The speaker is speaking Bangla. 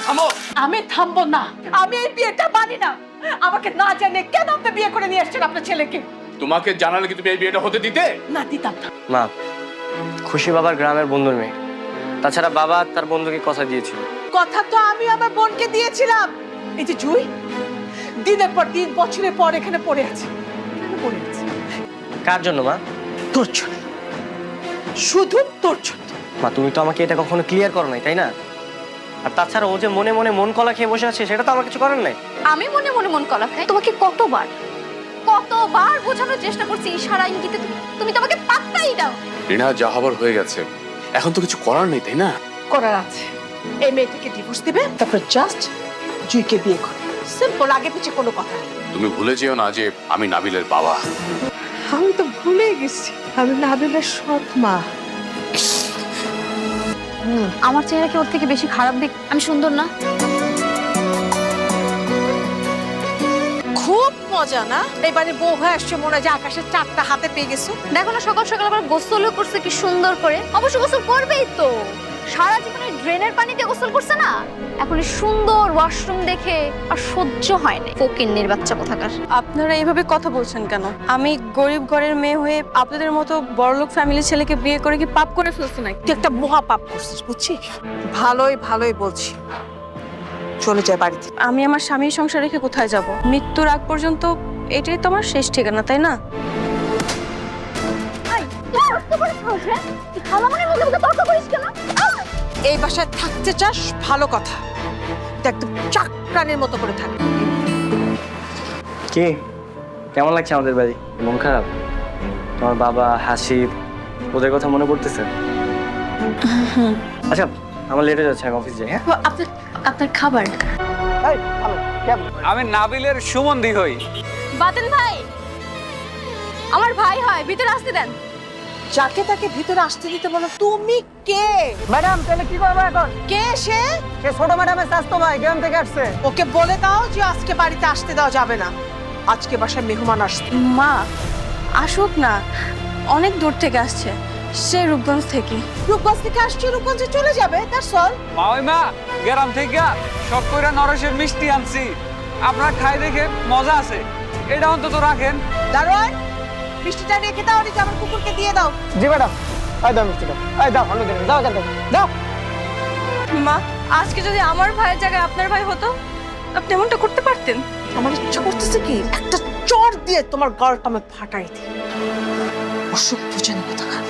থামো। আমি থামবো না, আমি এই বিয়েটা মানি না। আমাকে না জানে কেন আপনি বিয়ে করে নিয়ে আসছেন আপনার ছেলেকে? তোমাকে জানালে কি তুমি এই বিয়েটা হতে দিতে? না, দিতাম না। মা, খুশি বাবার গ্রামের বন্ধুর মেয়ে, তাছাড়া বাবা তার বন্ধুকে কথা দিয়েছিল। কথা তো আমি আমার বোনকে দিয়েছিলাম। এই যে জুই দিনের পর দিন বছরের পর এখানে পড়ে আছে, কেন পড়ে আছে? কার জন্য মা? তোর জন্য, শুধু তোর জন্য। মা, তুমি তো আমাকে এটা কখনো ক্লিয়ার করো নাই, তাই না? আর তাছাড়া ও যে মনে মনে মন কলা খেয়ে বসে আছে, সেটা তো আমার কিছু করার নাই। আমি মনে মনে মন কলা খাই? তোমাকে কতবার কতবার বোঝানোর চেষ্টা করছি, ইশারা ইঙ্গিতে তুমি তো আমাকে পাত্তাই দাও। রিনা, যা হবার হয়ে গেছে, এখন তো কিছু করার নেই, তাই না? করার আছে। এই মেয়েটাকে ডিভোর্স দিবে, তারপর জাস্ট জুইকে বিয়ে করে। সিম্পল, আগে পিছে কোনো কথা নেই। তুমি ভুলে যেও না যে আমি নাবিলের বাবা। আমি তো ভুলে গেছি আমি নাবিলের সৎ মা। আমার চেহারা কি ওর থেকে বেশি খারাপ দেখ? আমি সুন্দর না? খুব মজা না? এবারে বউ হয়ে আসছে, মনে হয় যে আকাশের চারটা হাতে পেয়ে গেছো। দেখো না, সকাল সকাল আবার গোসলও করছে কি সুন্দর করে। অবশ্য গোসল করবেই তো, সারা জীবনে ড্রেনের পানিতে গোসল করছে না। এখন এই সুন্দর ওয়াশরুম দেখে আর সহ্য হয় না। ফকিন্নির বাচ্চা কোথাকার। আপনারা এইভাবে কথা বলছেন কেন? আমি গরিব ঘরের মেয়ে হয়ে আপনাদের মতো বড়লোক ফ্যামিলির ছেলেকে বিয়ে করে কি পাপ করে ফেলছি নাকি? তুই একটা মহা পাপ করছিস, বুঝছিস? ভালোই ভালোই বলছি, চলে যায় বাড়িতে। আমি আমার স্বামীর সংসার রেখে কোথায় যাব? মৃত্যুর আগ পর্যন্ত এটাই তো আমার শেষ ঠিকানা, তাই না? এই বাসায় থাকতে চাস, ভালো কথা, একদম চাকরানের মতো করে থাক। কি কেমন লাগছে আমাদের বাড়ি? মন খারাপ? তোমার বাবা, হাসিব, ওদের কথা মনে পড়তেছে? আচ্ছা, আমার লেটে যাচ্ছে, আমি অফিস যাই। হ্যাঁ, আপনার খাবার। আমি নাবিলের সুমন্দি হই। বাতেন ভাই আমার ভাই হয়, ভিতরে আসতে দেন। যাকে তাকে ভিতরে আসতে দিতে বলো। তুমি কে ম্যাডাম? তাহলে কি করবো এখন? কে সে? সে ছোট ম্যাডামের স্বাস্থ্য ভাই, গ্রাম থেকে আসছে। ওকে বলে দাও যে আজকে বাড়িতে আসতে দেওয়া যাবে না, আজকে বাসায় মেহমান আসছে। মা আসুক না, অনেক দূর থেকে আসছে, সে রূপগঞ্জ থেকে। রূপগঞ্জ থেকে আসছে, রূপগঞ্জে চলে যাবে, দ্যাটস অল। মা, ওই মা গ্রাম থেকে শখ কইরা নরসের মিষ্টি আনছি, আপনারা খাই দেখে মজা আছে, এটা অন্তত রাখেন। দারোয়ান, মিষ্টিটা রেখে দাও, আর আমার কুকুরকে দিয়ে দাও। জি ম্যাডাম। এই দাও মিষ্টিটা, এই দাও, অন্য দিন দাও, এখান থেকে দাও। মা, আজকে যদি আমার ভাইয়ের জায়গায় আপনার ভাই হতো, আপনি এমনটা করতে পারতেন? আমার ইচ্ছা করতেছে কি একটা চড় দিয়ে তোমার গলটা আমি ফাটাই দিই। অসভ্য যেন কোথাকার।